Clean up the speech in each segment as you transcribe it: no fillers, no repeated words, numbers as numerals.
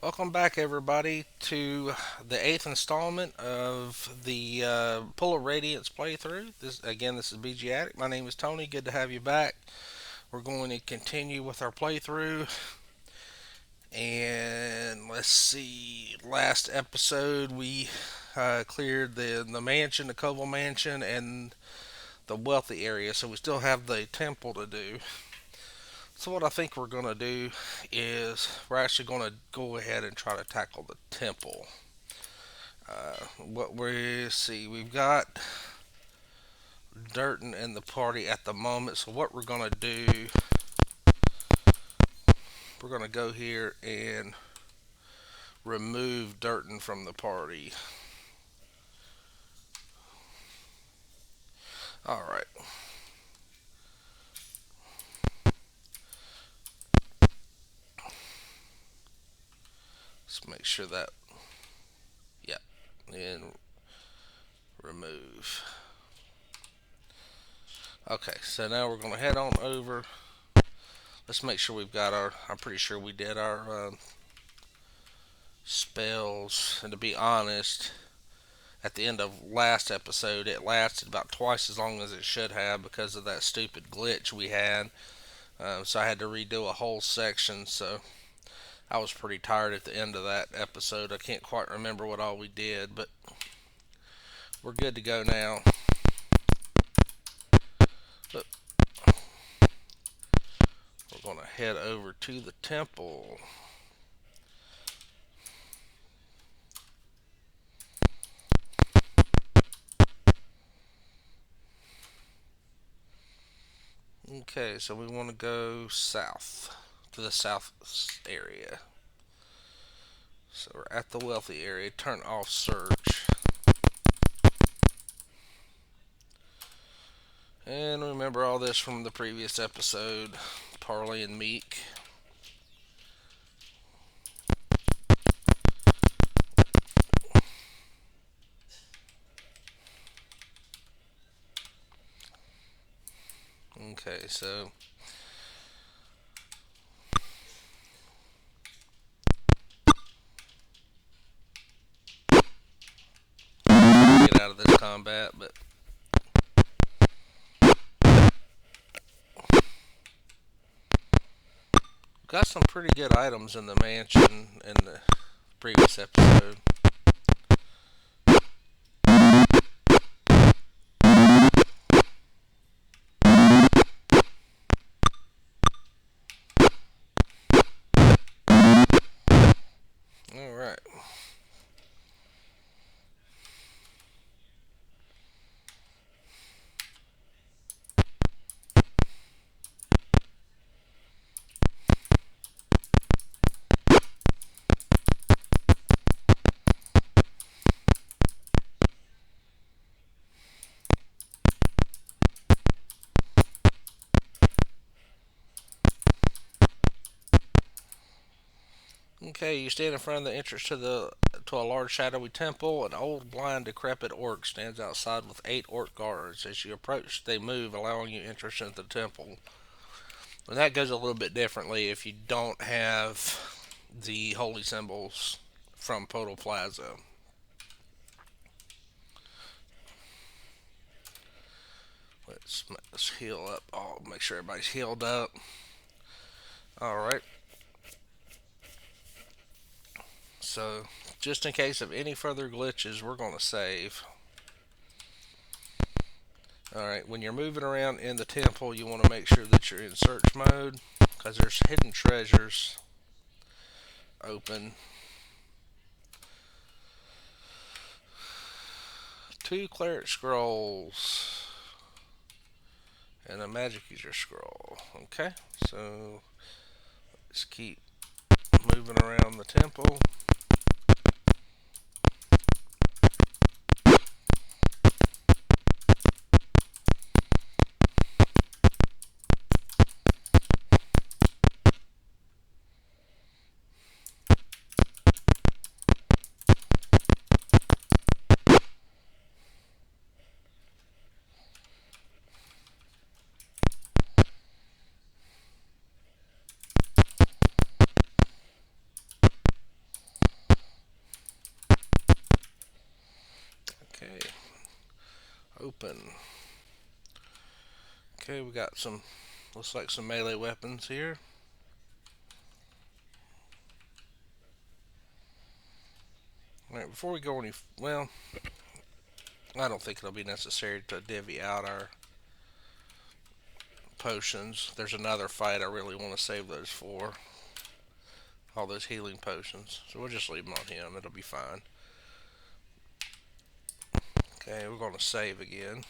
Welcome back, everybody, to the eighth installment of the Pull of Radiance playthrough. This is BG Addict. My name is Tony. Good to have you back. We're going to continue with our playthrough, and let's see. Last episode, we cleared the mansion, the Koval mansion, and the wealthy area. So we still have the temple to do. So what I think we're going to do is we're actually going to go ahead and try to tackle the temple. What we see, we've got Durton in the party at the moment. So what we're gonna do, we're gonna go here and remove Durton from the party. All right. Let's make sure that, yeah, and remove. Okay, so now we're gonna head on over. Let's make sure we've got our. I'm pretty sure we did our spells. And to be honest, at the end of last episode, it lasted about twice as long as it should have because of that stupid glitch we had. So I had to redo a whole section. So I was pretty tired at the end of that episode. I can't quite remember what all we did, but we're good to go now. But we're going to head over to the temple. Okay, so we want to go south to the south area. So we're at the wealthy area. Turn off search. And remember all this from the previous episode. Parley and Meek. Okay, so get out of this combat, but got some pretty good items in the mansion in the previous episode. All right. Okay, you stand in front of the entrance to a large shadowy temple. An old, blind, decrepit orc stands outside with 8 orc guards. As you approach, they move, allowing you entrance into the temple. And that goes a little bit differently if you don't have the holy symbols from Podal Plaza. Let's heal up. I'll make sure everybody's healed up. All right. So, just in case of any further glitches, we're going to save. Alright, when you're moving around in the temple, you want to make sure that you're in search mode because there's hidden treasures open. 2 cleric scrolls and a magic user scroll. Okay, so let's keep moving around the temple. open. Okay, we got some, looks like some melee weapons here. Alright, before we go any, well, I don't think it'll be necessary to divvy out our potions. There's another fight I really want to save those for. All those healing potions. So we'll just leave them on him. It'll be fine. Okay, we're going to save again.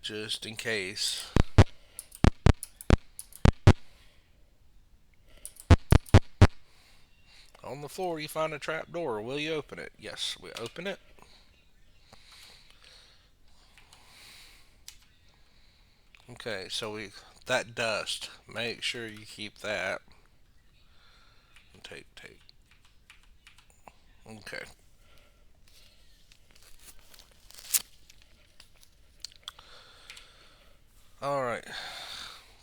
Just in case. On the floor you find a trap door. Will you open it? Yes, we open it. Okay, so that dust, make sure you keep that. Take. Okay. Alright.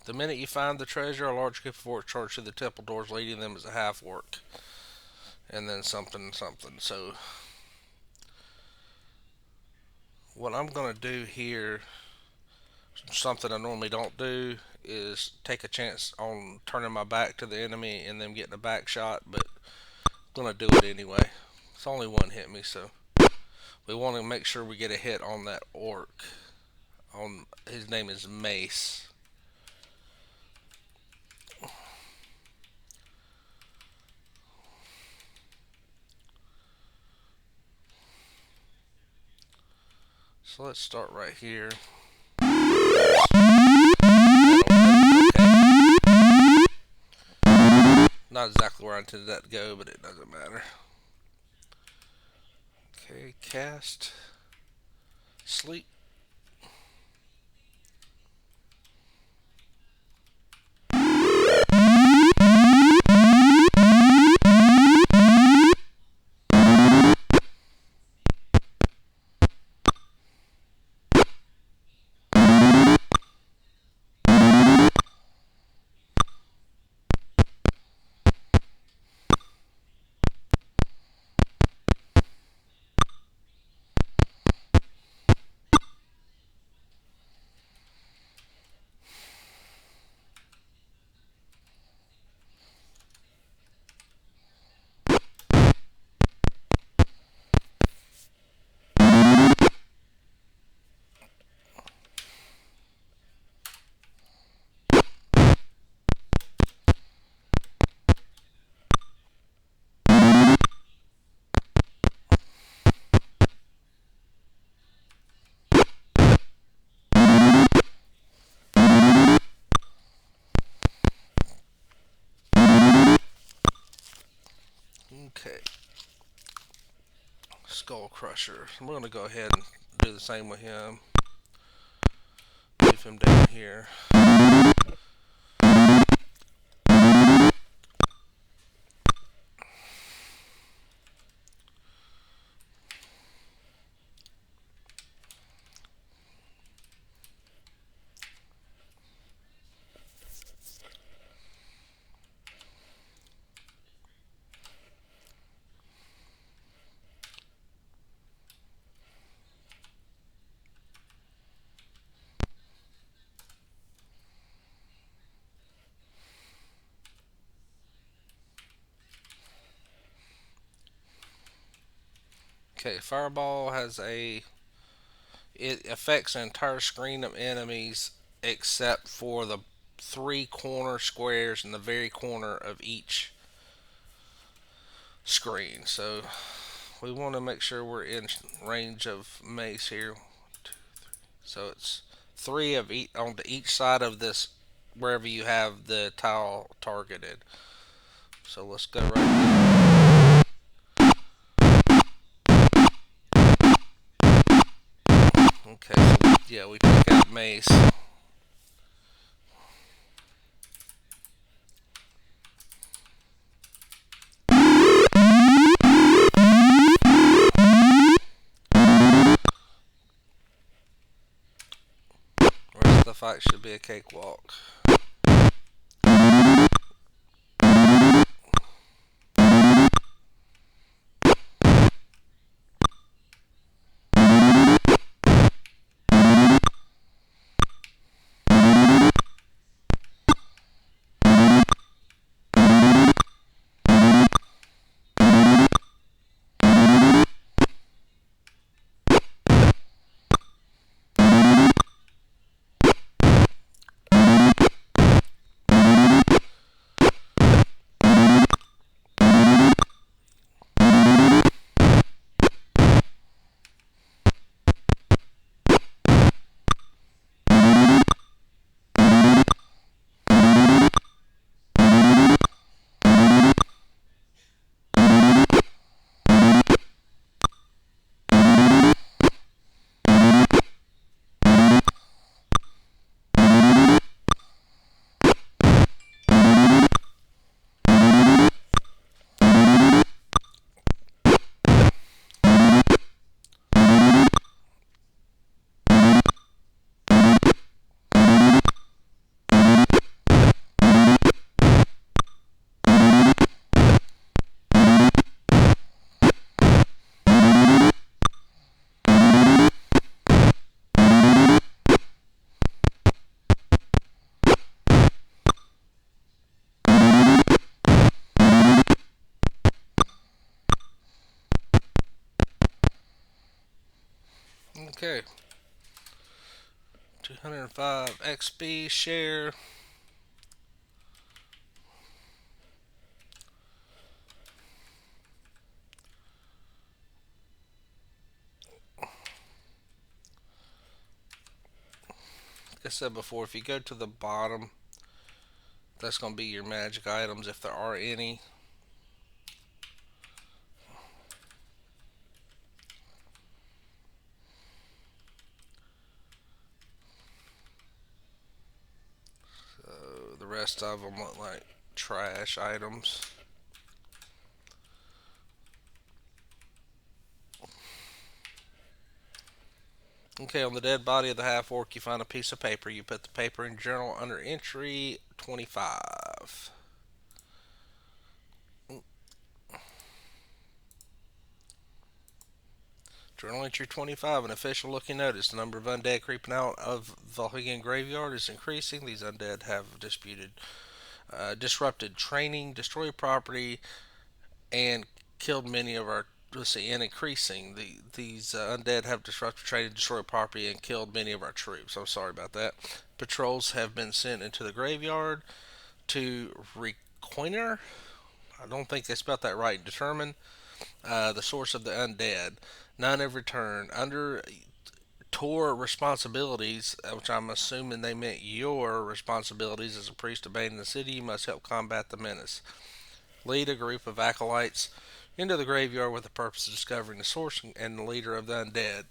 The minute you find the treasure, a large group of orcs charge to the temple doors, leading them as a half orc. And then something. So, what I'm going to do here, something I normally don't do, is take a chance on turning my back to the enemy and them getting a back shot, but I'm going to do it anyway. It's only one hit me, so we want to make sure we get a hit on that orc. His name is Mace. So let's start right here. Not exactly where I intended that to go, but it doesn't matter. Okay, cast. Sleep. Okay. Skull Crusher. We're going to go ahead and do the same with him. Leave him down here. Okay, Fireball it affects an entire screen of enemies except for the 3 corner squares in the very corner of each screen. So we want to make sure we're in range of Mace here. So it's 3 of each on each side of this, wherever you have the tile targeted. So let's go right here. Okay, so yeah, we pick out Mace. The rest of the fight should be a cakewalk. Okay. 205 XP share. Like I said before, if you go to the bottom, that's going to be your magic items if there are any. The rest of them look like trash items. Okay, on the dead body of the half orc, you find a piece of paper. You put the paper in journal under entry 25. Journal entry 25, an official looking notice. The number of undead creeping out of Volhigan graveyard is increasing. These undead have disrupted training, destroyed property, and killed many of our. Let's see, and increasing. These undead have disrupted training, destroyed property, and killed many of our troops. I'm sorry about that. Patrols have been sent into the graveyard to reconnoiter. I don't think they spelled that right. Determine the source of the undead. None have returned. Under Tor responsibilities, which I'm assuming they meant your responsibilities as a priest obeying the city, you must help combat the menace. Lead a group of acolytes into the graveyard with the purpose of discovering the source and the leader of the undead.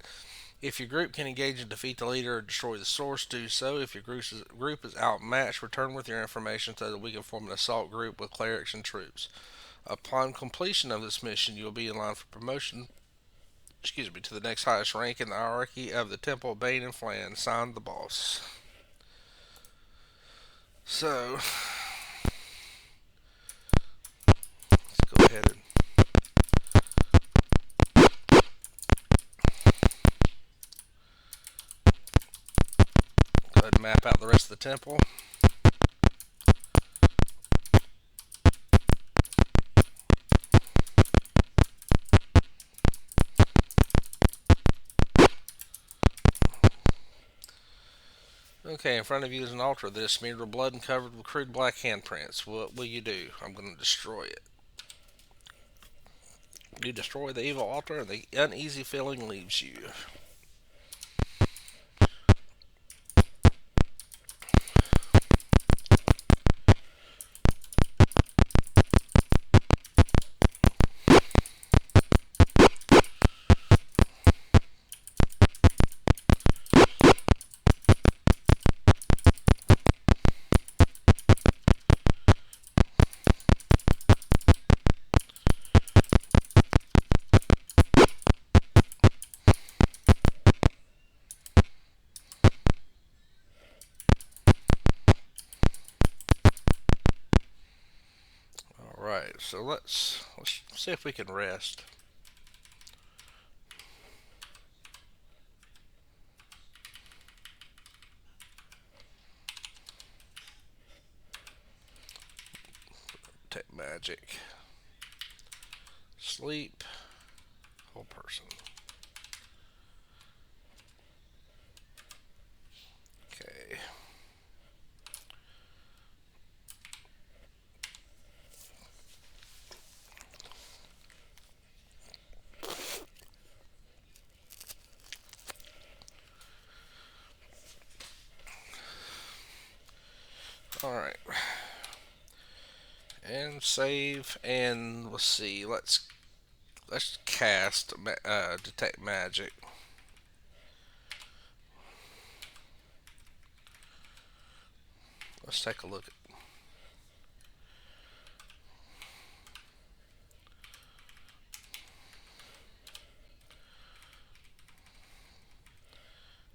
If your group can engage and defeat the leader or destroy the source, do so. If your group is outmatched, return with your information so that we can form an assault group with clerics and troops. Upon completion of this mission, you will be in line for promotion to the next highest rank in the hierarchy of the Temple of Bane and Flan. Signed, the boss. So, let's go ahead and map out the rest of the temple. Okay, in front of you is an altar that is smeared with blood and covered with crude black handprints. What will you do? I'm going to destroy it. You destroy the evil altar, and the uneasy feeling leaves you. Alright, so let's see if we can rest. Take magic. Sleep. Whole person. Okay. Alright. And save, and let's see, let's cast detect magic. Let's take a look.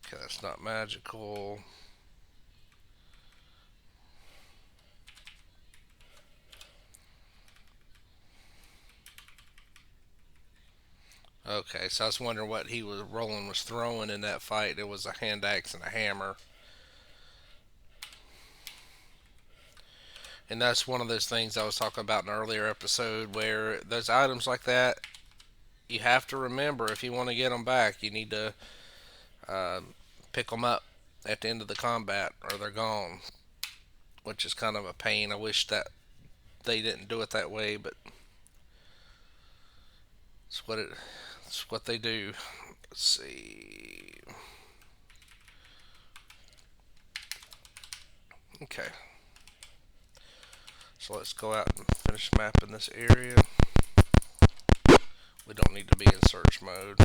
Okay, that's not magical. Okay, so I was wondering what he was Roland was throwing in that fight. It was a hand axe and a hammer. And that's one of those things I was talking about in an earlier episode where those items like that, you have to remember if you want to get them back, you need to uh, pick them up at the end of the combat or they're gone, which is kind of a pain. I wish that they didn't do it that way, but it's what it it's what they do. Let's see. Okay, so let's go out and finish mapping this area. We don't need to be in search mode.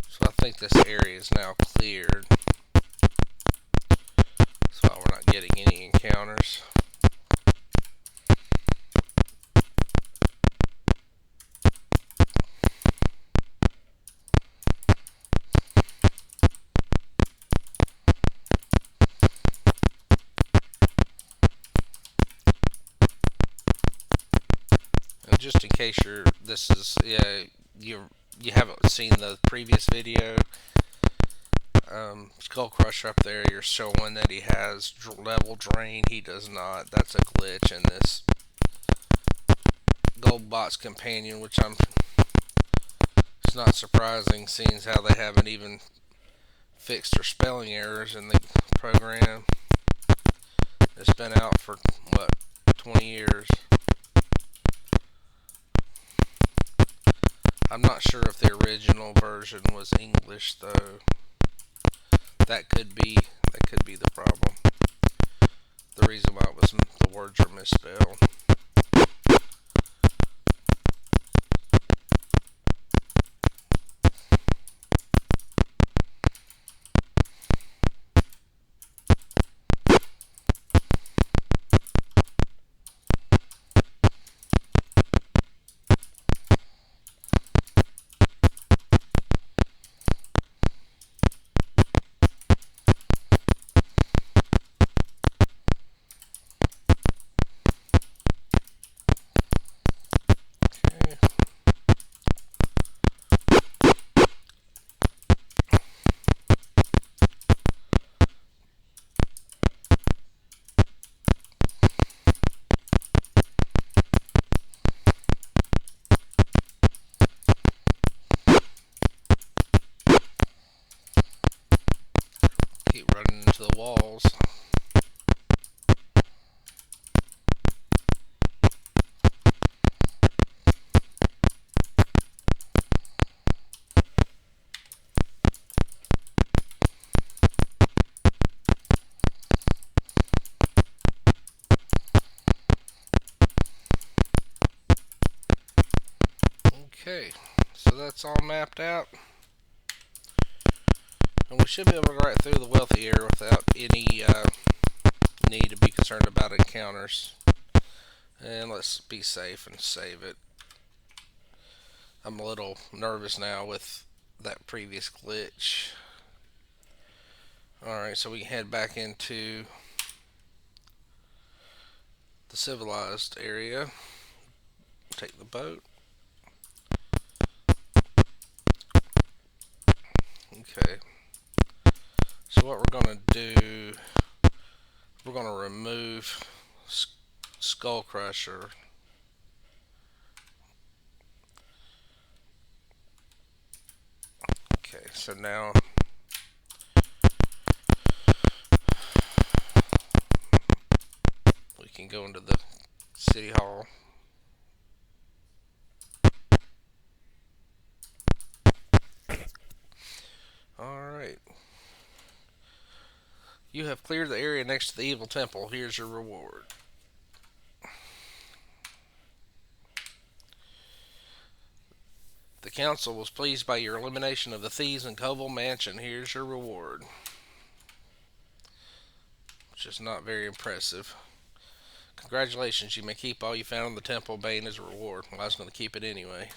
So I think this area is now cleared. So we're not getting any encounters. And just in case you haven't seen the previous video, Skull Crusher up there, you're showing that he has level drain. He does not. That's a glitch in this Goldbot's companion, which it's not surprising, seeing how they haven't even fixed their spelling errors in the program. It's been out for what, 20 years. I'm not sure if the original version was English though. That could be the problem. The reason why the words are misspelled. Keep running into the walls. Okay, so that's all mapped out. And we should be able to go right through the wealthy area without any need to be concerned about encounters. And let's be safe and save it. I'm a little nervous now with that previous glitch. Alright, so we can head back into the civilized area. Take the boat. Okay. So what we're going to do, we're going to remove Skull Crusher. Okay, so now we can go into the city hall. Alright. You have cleared the area next to the evil temple. Here's your reward. The council was pleased by your elimination of the thieves in Koval Mansion. Here's your reward. Which is not very impressive. Congratulations, you may keep all you found in the temple Bane as a reward. Well, I was going to keep it anyway.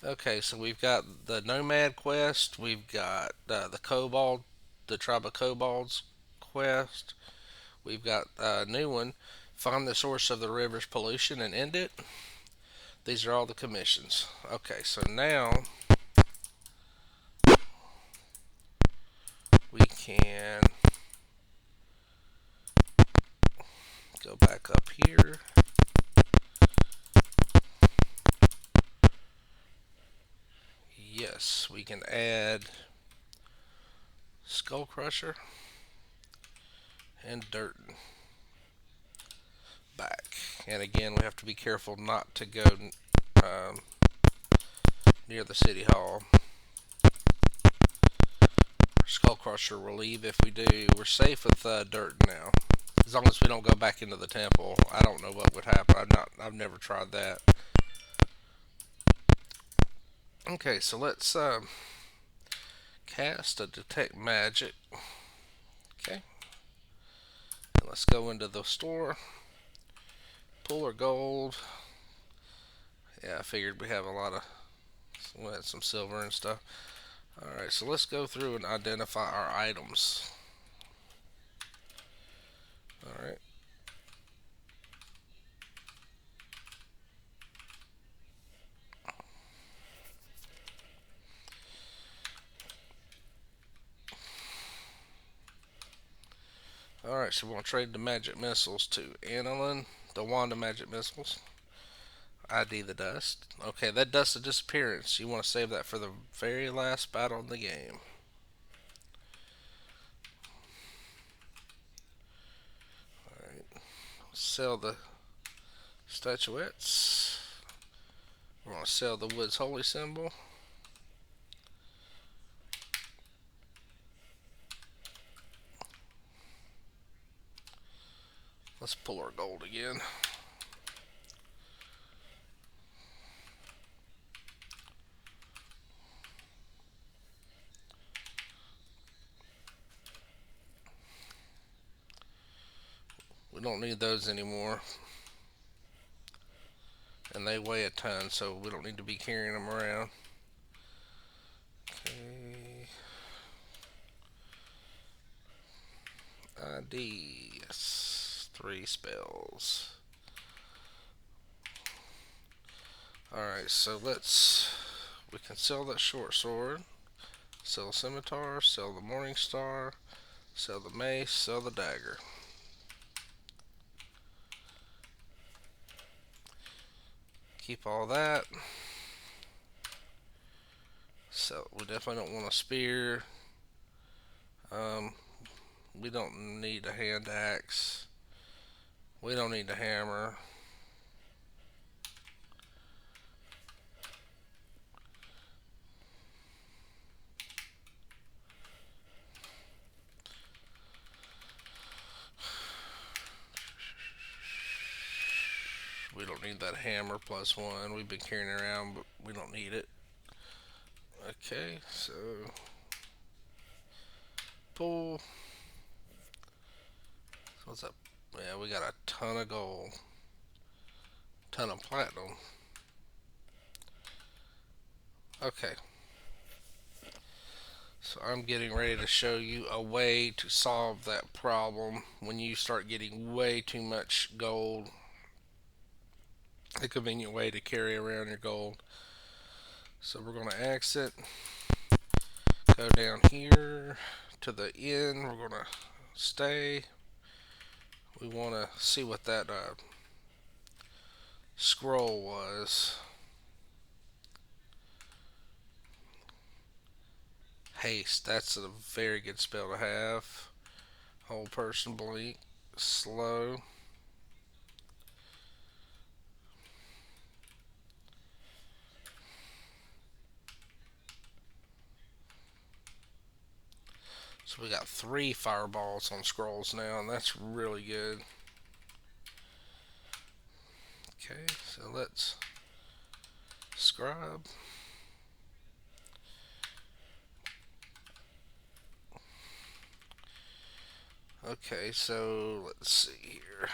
Okay, so we've got the nomad quest. We've got the kobold, the tribe of kobolds quest. We've got a new one, find the source of the river's pollution and end it. These are all the commissions. Okay, so now we can go back up here. Yes, we can add Skull Crusher and Dirt back. And again, we have to be careful not to go um, near the city hall. Skull Crusher will leave if we do. We're safe with Dirt now. As long as we don't go back into the temple, I don't know what would happen. I've never tried that. Okay, so let's cast a detect magic. Okay, and let's go into the store. Pull our gold. Yeah, I figured we have a lot of, we had some silver and stuff. All right, so let's go through and identify our items. All right. Alright, so we're going to trade the magic missiles to Annalyn, the wand of magic missiles. ID the dust. Okay, that dust of disappearance. You want to save that for the very last battle in the game. Alright, sell the statuettes. We're going to sell the Woods Holy symbol. Let's pull our gold again. We don't need those anymore. And they weigh a ton, so we don't need to be carrying them around. Okay. ID. Yes. 3 spells. Alright, so we can sell that short sword, sell the scimitar, sell the morning star, sell the mace, sell the dagger. Keep all that. So we definitely don't want a spear. Um, we don't need a hand axe. We don't need a hammer. We don't need that hammer +1. We've been carrying it around, but we don't need it. Okay, so pull. What's up? Yeah, we got a ton of gold, ton of platinum. Okay, so I'm getting ready to show you a way to solve that problem when you start getting way too much gold. A convenient way to carry around your gold. So we're going to exit, go down here to the inn. We're going to stay. We want to see what that scroll was. Haste. That's a very good spell to have. Whole person blink. Slow. So we got 3 fireballs on scrolls now, and that's really good. Okay, so let's scribe. Okay, so let's see here.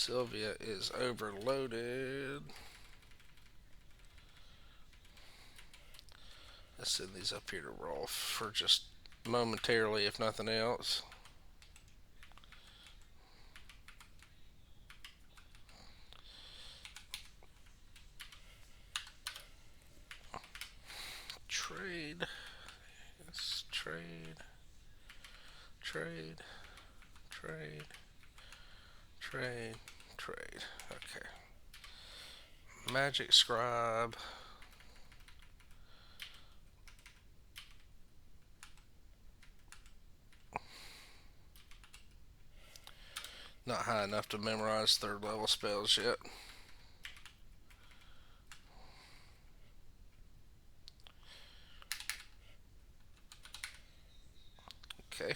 Sylvia is overloaded. Let's send these up here to Rolf for just momentarily, if nothing else. Trade. Yes, trade. Trade. Trade. Trade. Trade. Okay. Magic Scribe. Not high enough to memorize third level spells yet. Okay.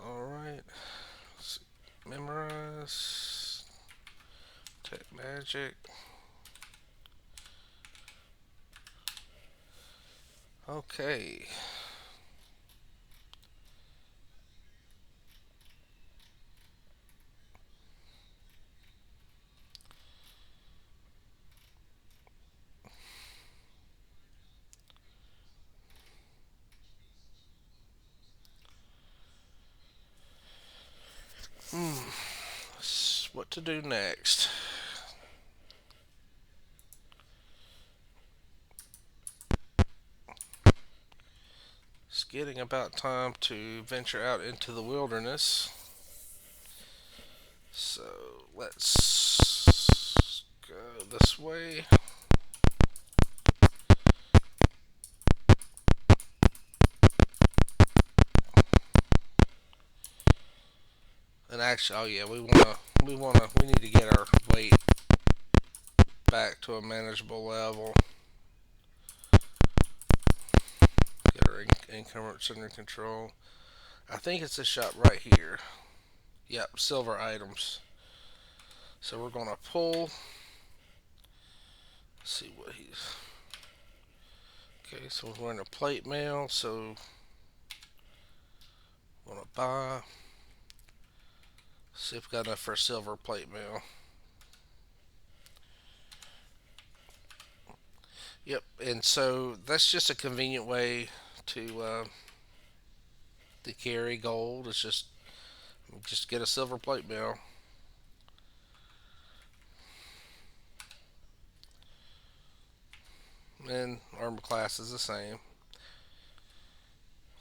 Alright. Memorize. Tech magic. Okay. What to do next? It's getting about time to venture out into the wilderness. So let's go this way. And actually, oh yeah, we need to get our weight back to a manageable level. Get our encumbrance under control. I think it's a shop right here. Yep, silver items. So we're gonna pull. Let's see what he's. Okay, so we're in a plate mail. So we're gonna buy. See if we got enough for a silver plate mail. Yep, and so that's just a convenient way to carry gold. It's just get a silver plate mail. And armor class is the same.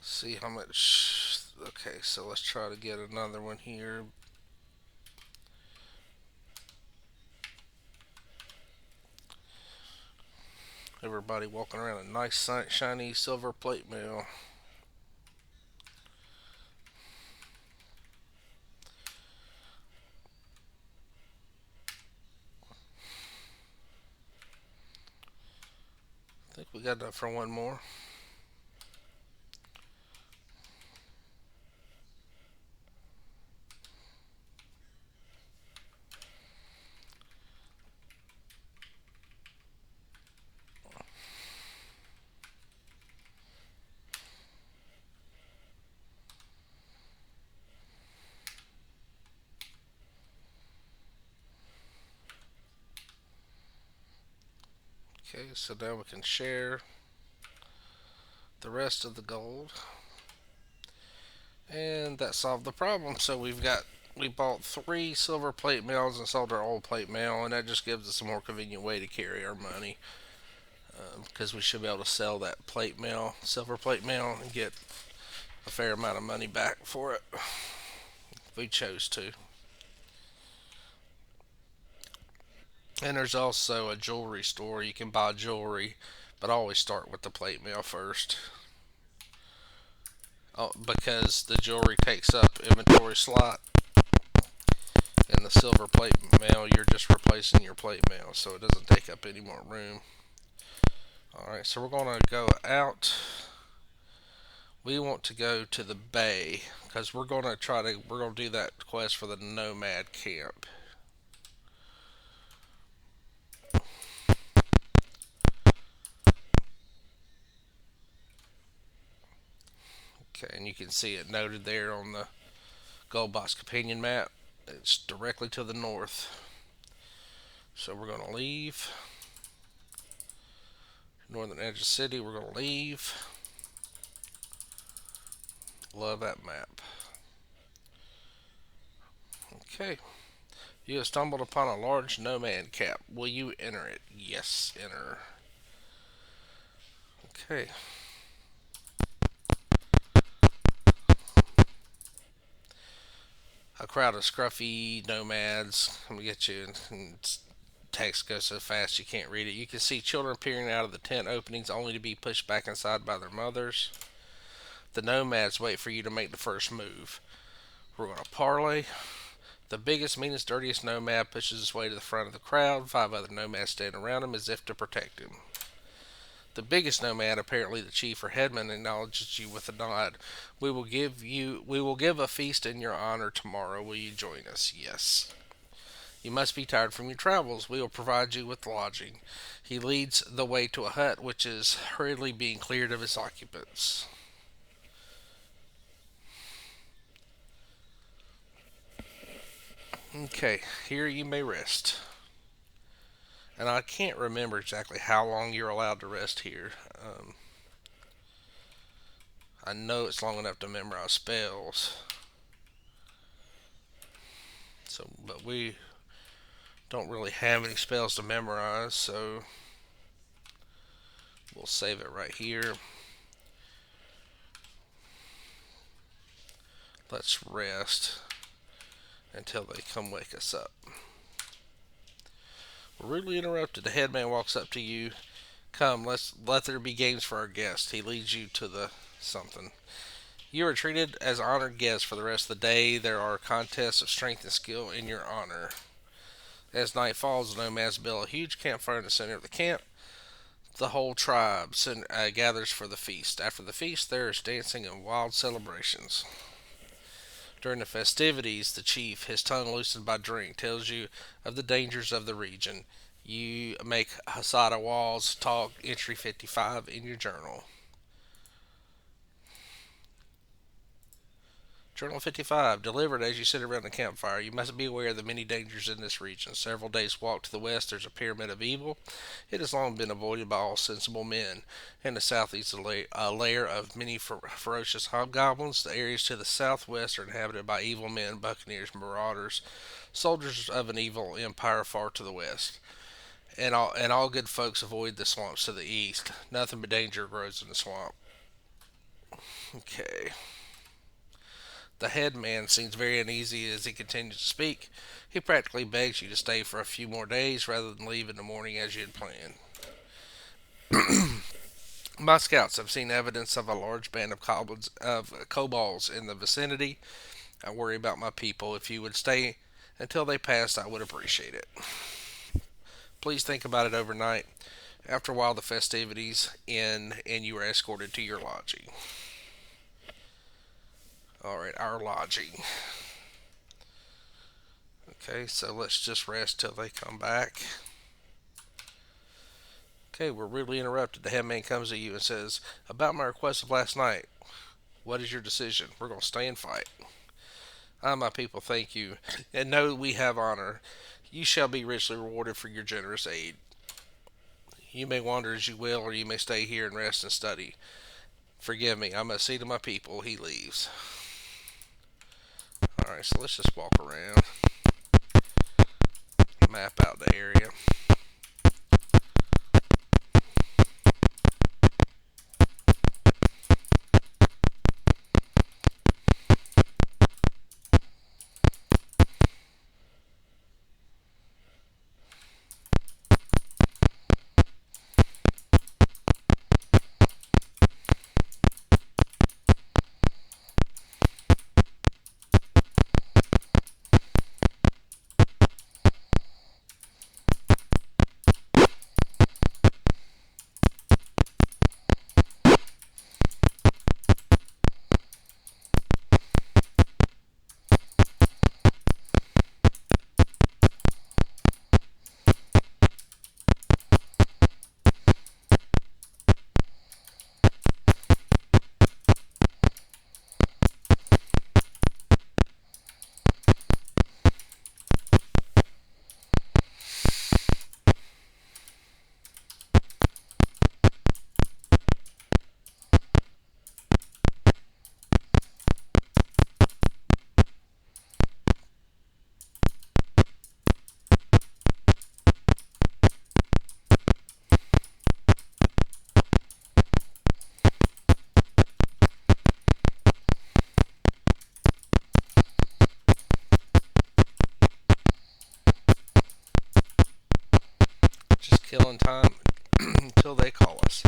See how much. Okay, so let's try to get another one here. Everybody walking around a nice shiny silver plate mail. I think we got enough for one more. Okay, so now we can share the rest of the gold. And that solved the problem. So we bought 3 silver plate mails and sold our old plate mail, and that just gives us a more convenient way to carry our money. Because we should be able to sell that plate mail, silver plate mail, and get a fair amount of money back for it if we chose to. And there's also a jewelry store. You can buy jewelry, but I always start with the plate mail first. Because the jewelry takes up inventory slot, and the silver plate mail, you're just replacing your plate mail, so it doesn't take up any more room. Alright, so we're going to go out. We want to go to the bay because we're going to do that quest for the nomad camp. Okay, and you can see it noted there on the Gold Box companion map. It's directly to the north. So we're going to leave. Northern edge of the city, we're going to leave. Love that map. Okay. You have stumbled upon a large nomad camp. Will you enter it? Yes, enter. Okay. A crowd of scruffy nomads come to get you, and text goes so fast you can't read it. You can see children peering out of the tent openings only to be pushed back inside by their mothers. The nomads wait for you to make the first move. We're going to parley. The biggest, meanest, dirtiest nomad pushes his way to the front of the crowd. 5 other nomads stand around him as if to protect him. The biggest nomad, apparently the chief or headman, acknowledges you with a nod. We will give a feast in your honor tomorrow. Will you join us? Yes. You must be tired from your travels. We will provide you with lodging. He leads the way to a hut which is hurriedly being cleared of its occupants. Okay, here you may rest. And I can't remember exactly how long you're allowed to rest here. I know it's long enough to memorize spells. So, but we don't really have any spells to memorize, so we'll save it right here. Let's rest until they come wake us up. We're rudely interrupted. The headman walks up to you. Come, let there be games for our guest. He leads you to the something. You are treated as honored guests for the rest of the day. There are contests of strength and skill in your honor. As night falls, the nomads build a huge campfire in the center of the camp. The whole tribe gathers for the feast. After the feast, there is dancing and wild celebrations. During the festivities, the chief, his tongue loosened by drink, tells you of the dangers of the region. You make Hasada Walls talk entry 55 in your journal. Journal 55. Delivered as you sit around the campfire. You must be aware of the many dangers in this region. Several days' walk to the west, there's a pyramid of evil. It has long been avoided by all sensible men. In the southeast, a lair of many ferocious hobgoblins. The areas to the southwest are inhabited by evil men, buccaneers, marauders, soldiers of an evil empire far to the west. And all good folks avoid the swamps to the east. Nothing but danger grows in the swamp. Okay. The head man seems very uneasy as he continues to speak. He practically begs you to stay for a few more days rather than leave in the morning as you had planned. My scouts have seen evidence of a large band of kobolds in the vicinity. I worry about my people. If you would stay until they passed, I would appreciate it. Please think about it overnight. After a while, the festivities end and you are escorted to your lodging. Alright, our lodging. Okay, so let's just rest till they come back. Okay, we're rudely interrupted. The headman comes to you and says, about my request of last night, what is your decision? We're going to stay and fight. My people, thank you, and know we have honor. You shall be richly rewarded for your generous aid. You may wander as you will, or you may stay here and rest and study. Forgive me, I must see to my people. He leaves. Alright, so let's just walk around. Map out the area. killing time until they call us.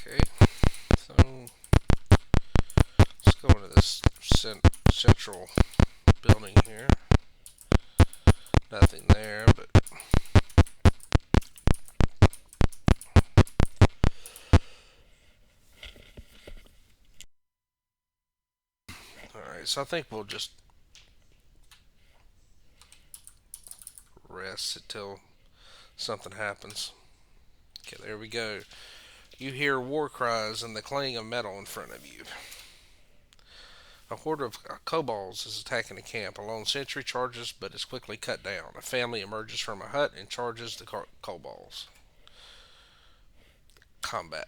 Okay, so let's go into this central building here. Nothing there, but alright, so I think we'll just rest until something happens. Okay, there we go. You hear war cries and the clang of metal in front of you. A horde of kobolds is attacking the camp. A lone sentry charges but is quickly cut down. A family emerges from a hut and charges the kobolds. Combat.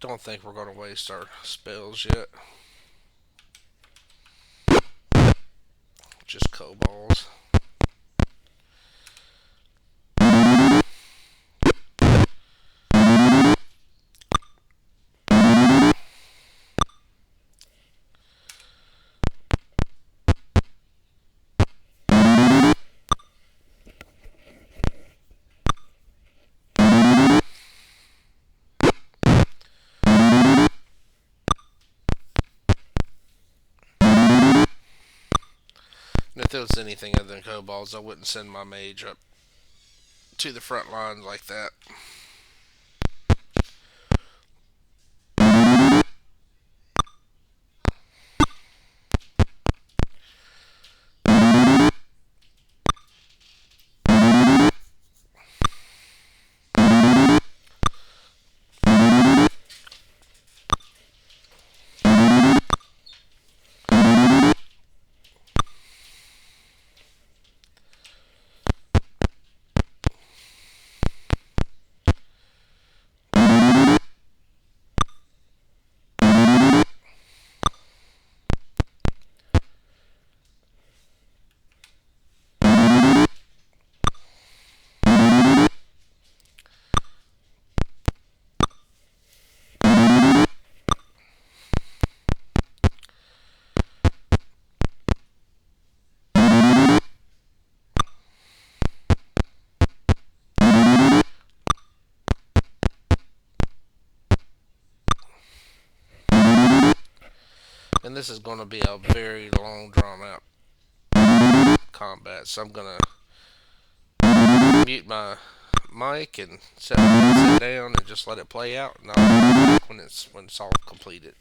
Don't think we're going to waste our spells yet. Just kobolds. And if it was anything other than kobolds, I wouldn't send my mage up to the front lines like that. And this is going to be a very long, drawn out combat. So I'm going to mute my mic and sit down and just let it play out. And I'll be back when it's all completed.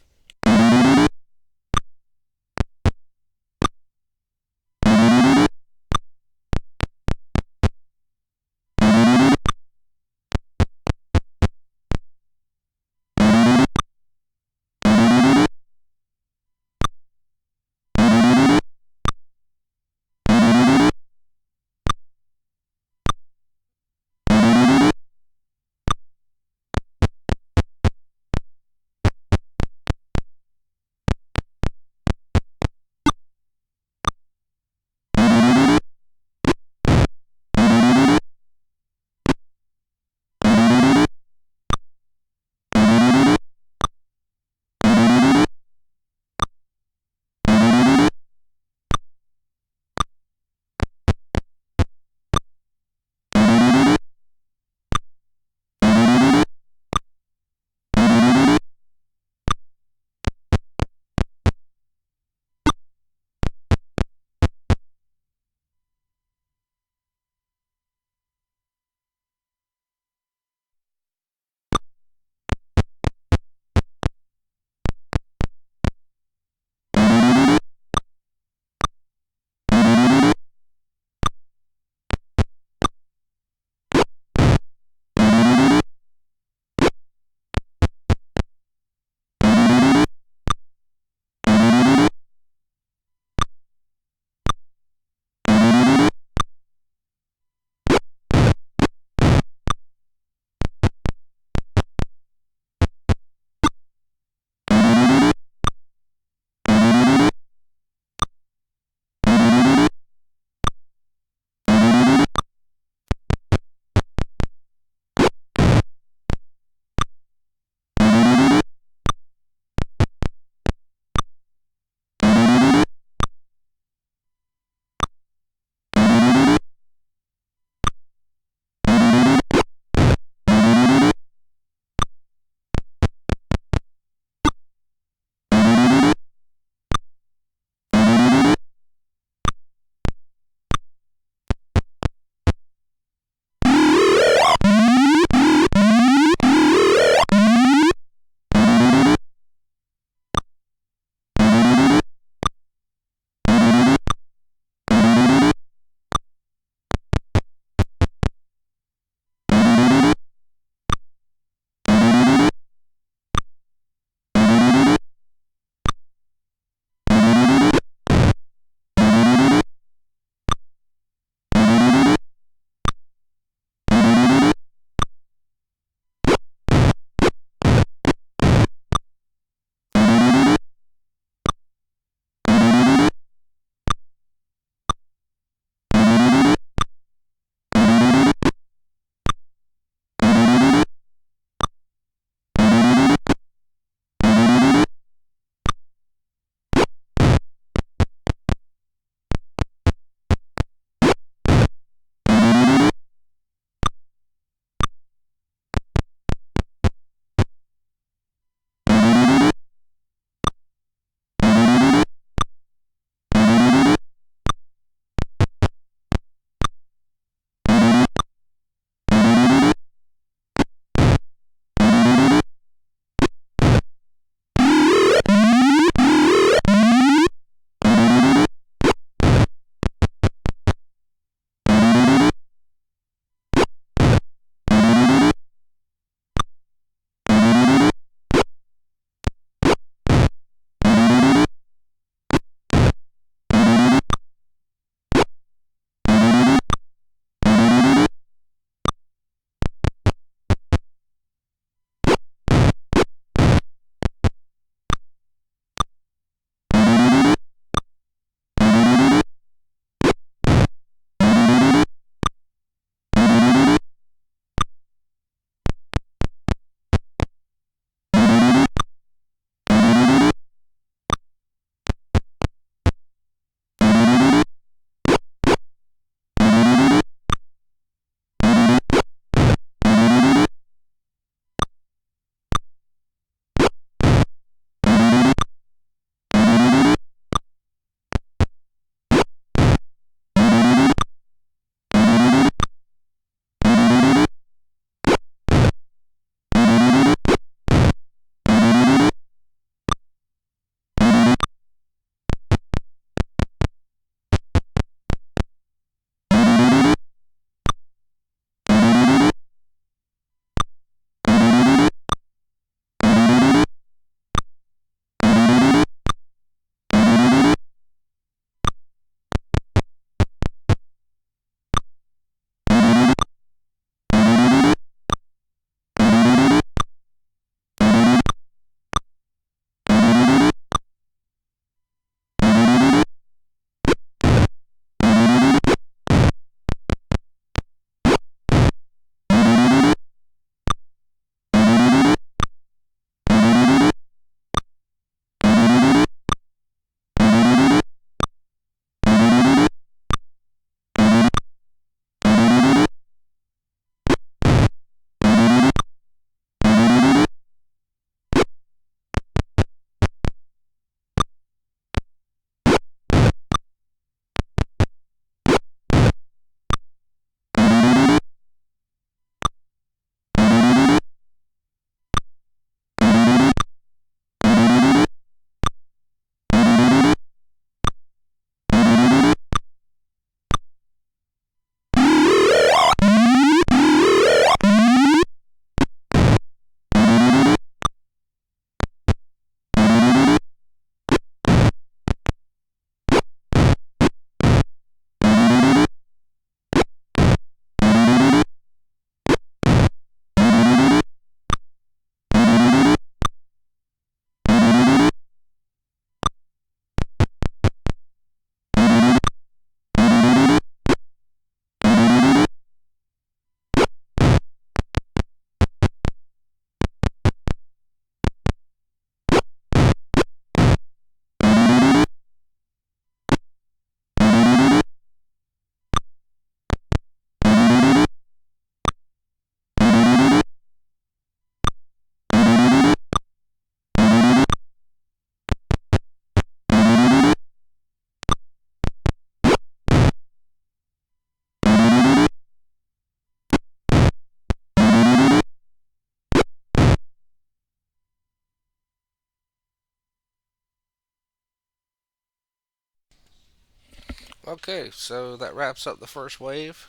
Okay, so that wraps up the first wave.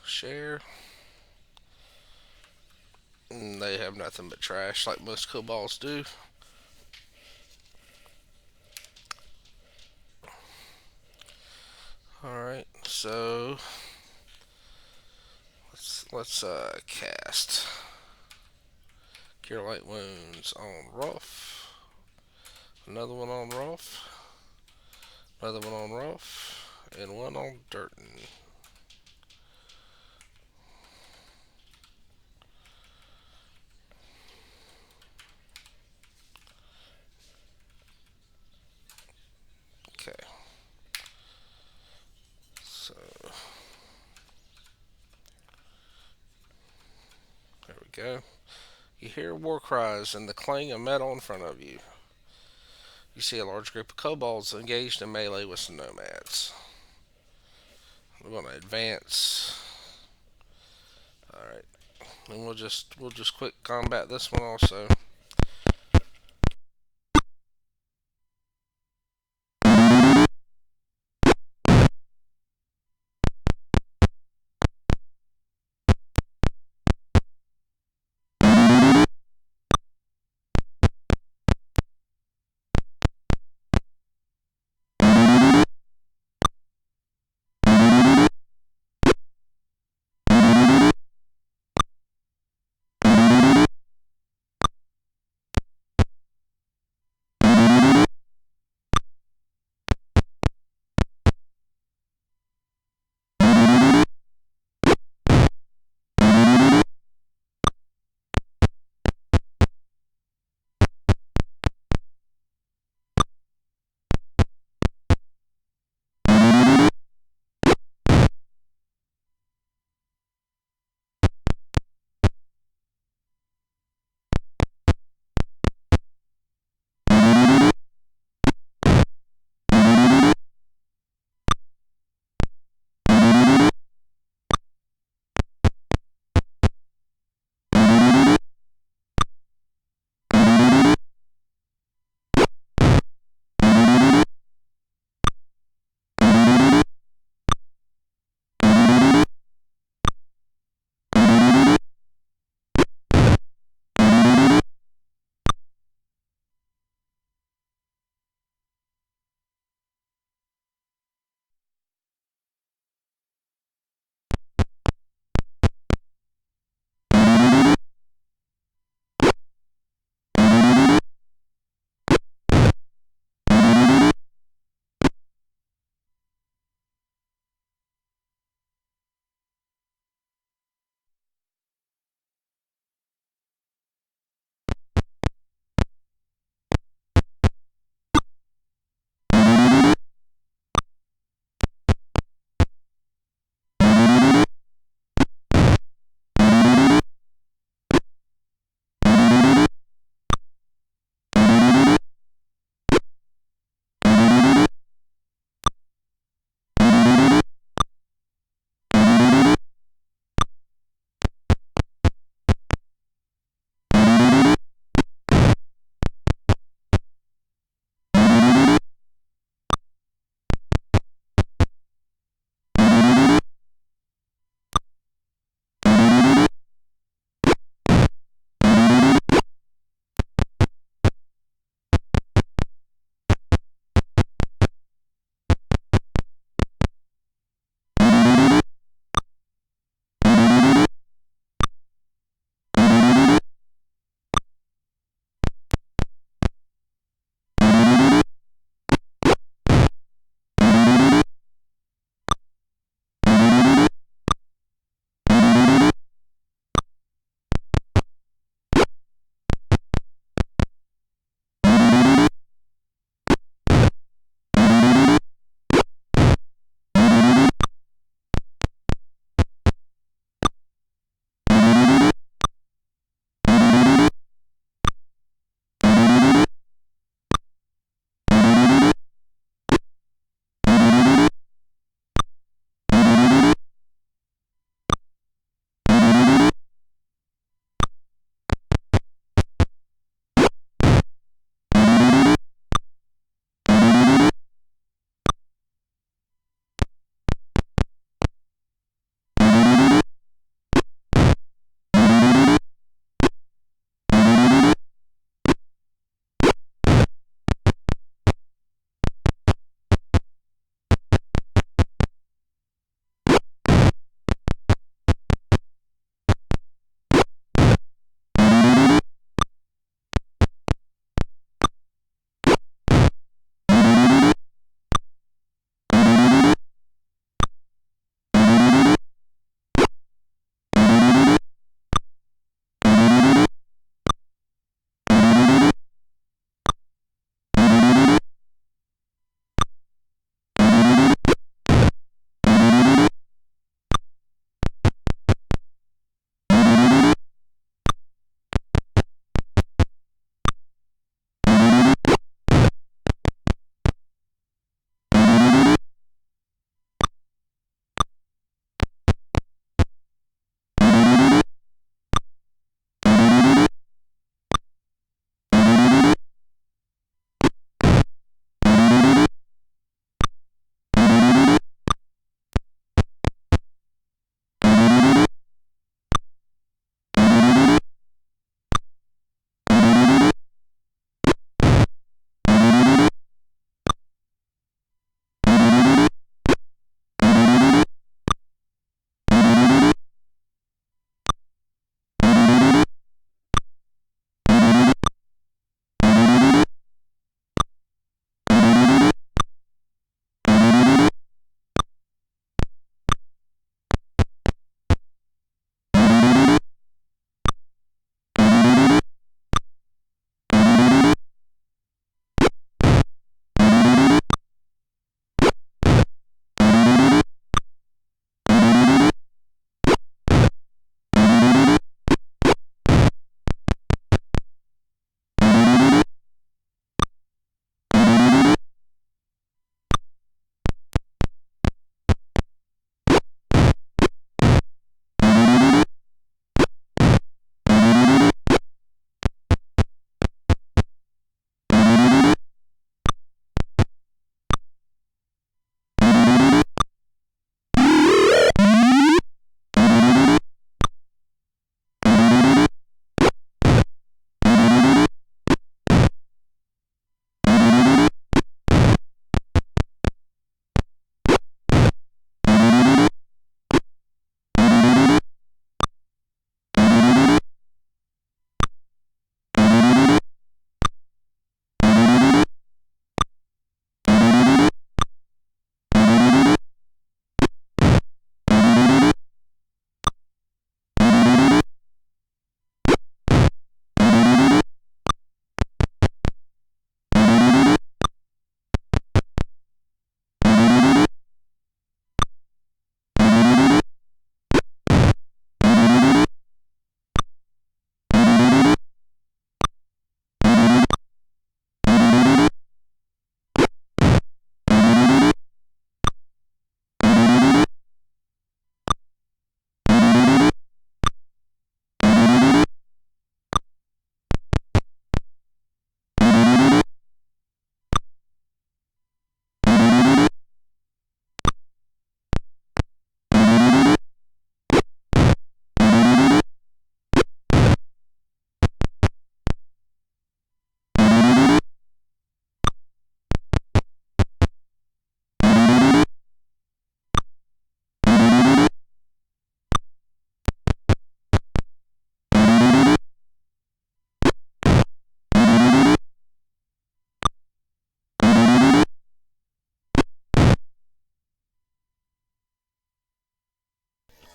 Share. And they have nothing but trash, like most kobolds do. All right, so let's cast Cure Light Wounds on Rolf. Another one on Rolf. Another one on Rolf. And one on Durton. Okay. So there we go. You hear war cries and the clang of metal in front of you. You see a large group of kobolds engaged in melee with some nomads. We're going to advance. All right, and we'll just quick combat this one also.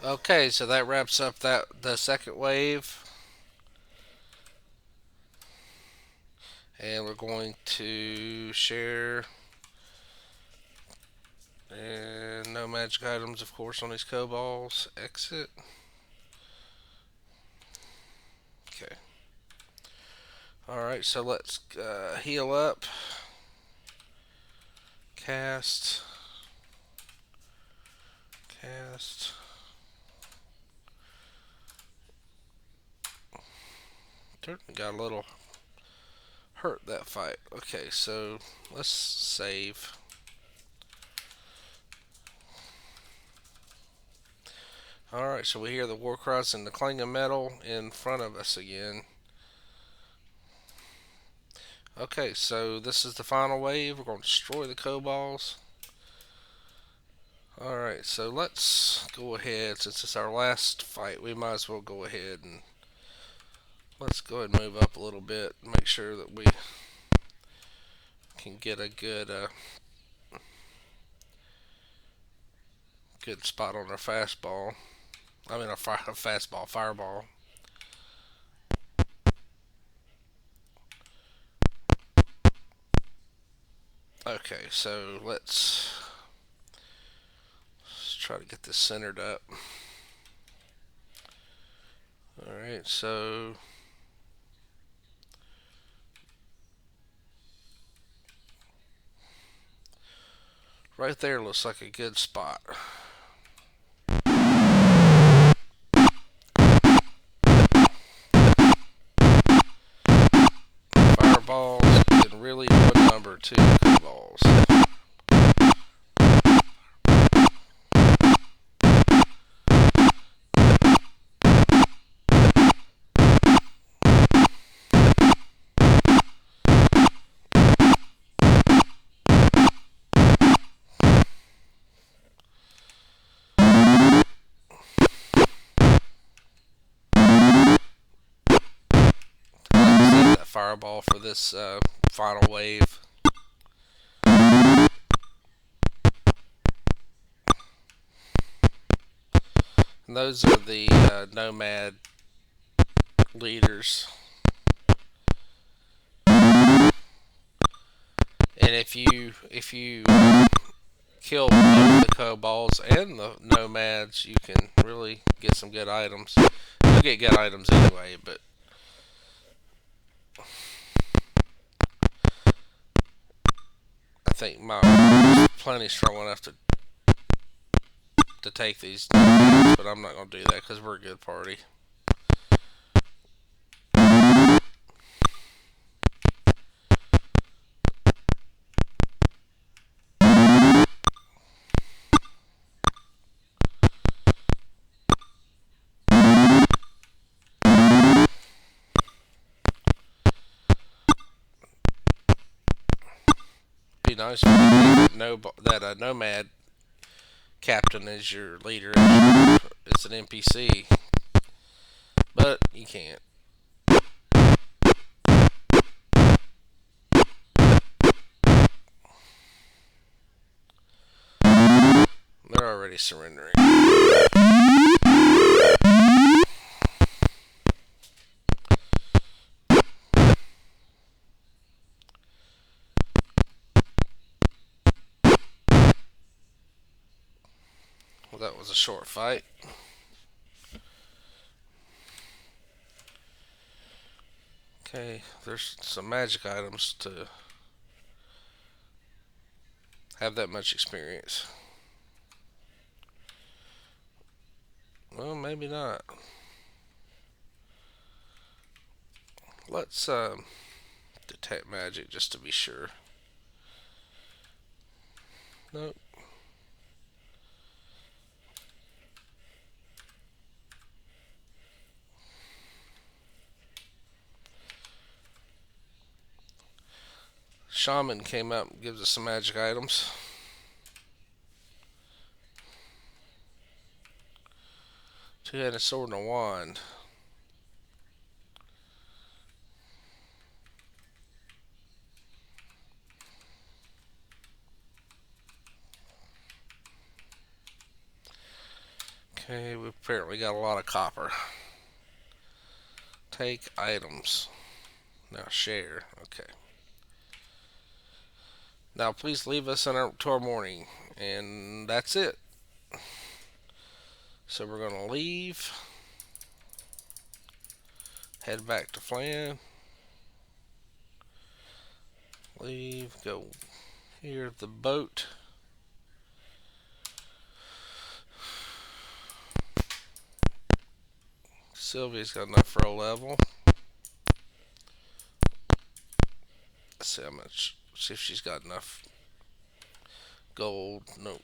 Okay, so that wraps up the second wave, and we're going to share and no magic items, of course, on these kobolds. Exit. Okay. All right, so let's heal up. Cast. Cast. Certainly got a little hurt that fight. Okay, so let's save. Alright, so we hear the war cries and the clang of metal in front of us again. Okay, so this is the final wave. We're going to destroy the kobolds. Alright, so let's go ahead. Since it's our last fight, we might as well go ahead and let's go ahead and move up a little bit. Make sure that we can get a good spot on our fastball. I mean, a fastball, fireball. Okay, so let's try to get this centered up. Alright, so right there looks like a good spot. Fireballs can really do a number to kobolds. Save that fireball for this final wave. And those are the nomad leaders. And if you kill both the kobolds and the nomads, you can really get some good items. You'll get good items anyway, but I think my is plenty strong enough to take these nomads, but I'm not going to do that because we're a good party. Be nice if you that a nomad captain is your leader. It's an NPC, but you can't. They're already surrendering. Well, that was a short fight. Okay, there's some magic items to have that much experience. Well, maybe not. Let's detect magic just to be sure. Nope. Shaman came up and gives us some magic items. Two-handed sword and a wand. Okay, we apparently got a lot of copper. Take items. Now share. Okay. Now please leave us to our morning. And that's it. So we're going to leave. Head back to Flan. Leave. Go. Here, the boat. Sylvia's got enough for a level. Let's see how much. See if she's got enough gold. Nope.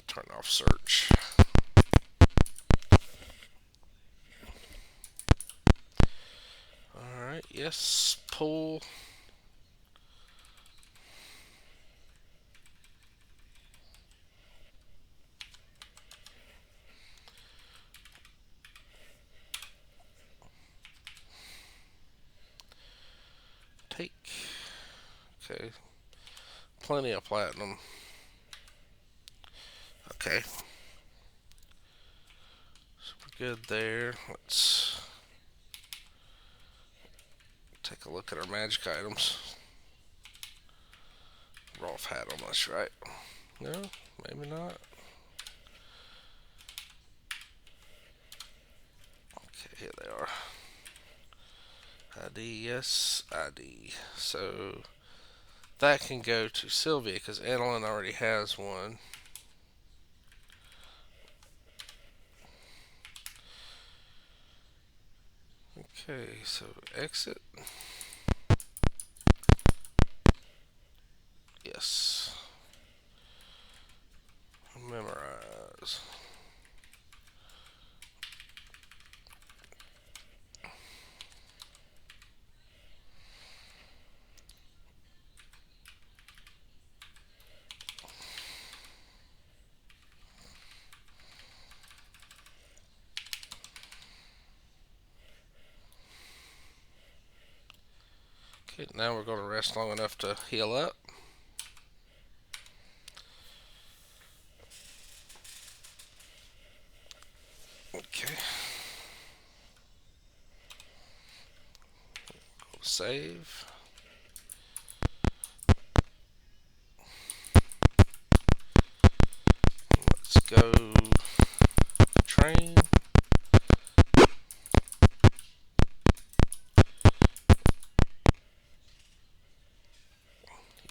Turn off search. Alright, yes. Pull. Take. Okay. Plenty of platinum. Okay. So we're good there. Let's take a look at our magic items. Rolf had them, that's right. No, maybe not. Okay, here they are. ID, yes, ID. So that can go to Sylvia because Annalyn already has one. Okay, so exit. Yes. Memorize. Okay, now we're going to rest long enough to heal up. Okay. Save. Let's go train.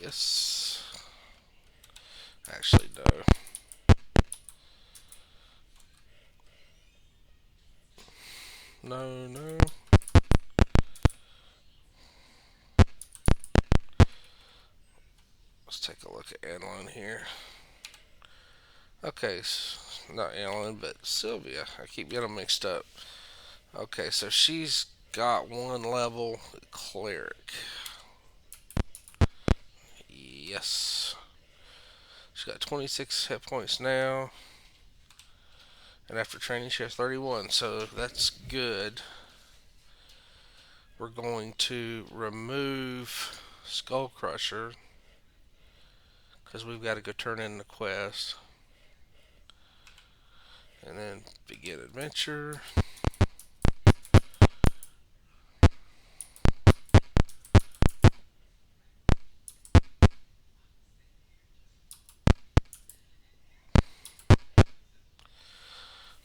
Yes. Actually, no. No, no. Let's take a look at Annalyn here. Okay, not Annalyn, but Sylvia. I keep getting them mixed up. Okay, so she's got one level cleric. Yes. She's got 26 hit points now. And after training, she has 31. So that's good. We're going to remove Skull Crusher because we've got to go turn in the quest. And then begin adventure.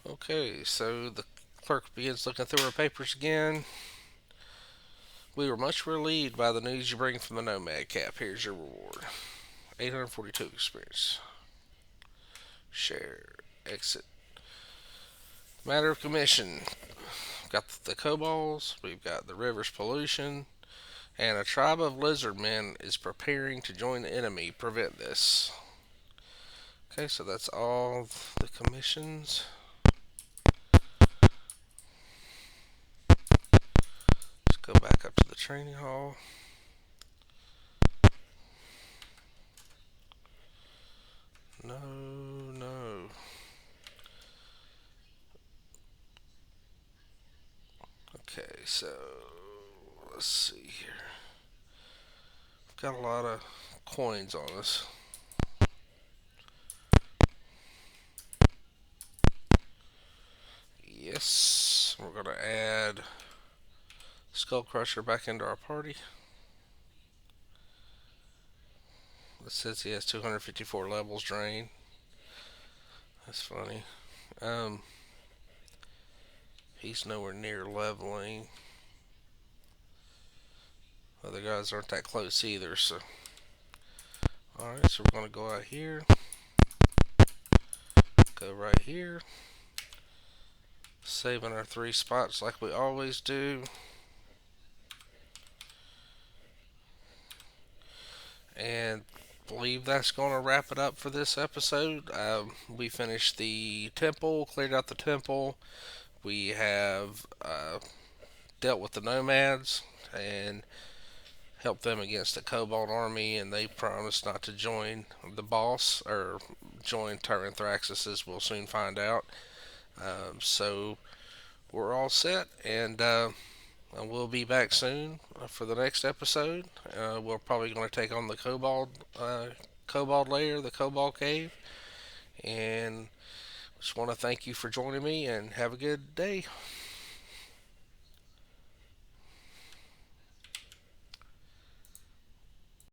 Okay, so the clerk begins looking through her papers again. We were much relieved by the news you bring from the nomad cap. Here's your reward. 842 experience. Share. Exit. Matter of commission. We've got the kobolds. We've got the river's pollution. And a tribe of lizard men is preparing to join the enemy. Prevent this. Okay, so that's all the commissions. Let's go back up to the training hall. No, no. Okay, so let's see here. Got a lot of coins on us. Yes, we're gonna add Skull Crusher back into our party. It says he has 254 levels drained. That's funny. Um, he's nowhere near leveling. Other guys aren't that close either. So, all right. So we're gonna go out here. Go right here. Saving our 3 spots like we always do. And believe that's going to wrap it up for this episode. We finished the temple, cleared out the temple. We have dealt with the nomads and helped them against the Cobalt army, and they promised not to join the boss or join Tyranthraxis, as we'll soon find out. So we're all set, and we'll be back soon for the next episode. We're probably going to take on the Cobalt layer, the Cobalt cave, and just want to thank you for joining me and have a good day.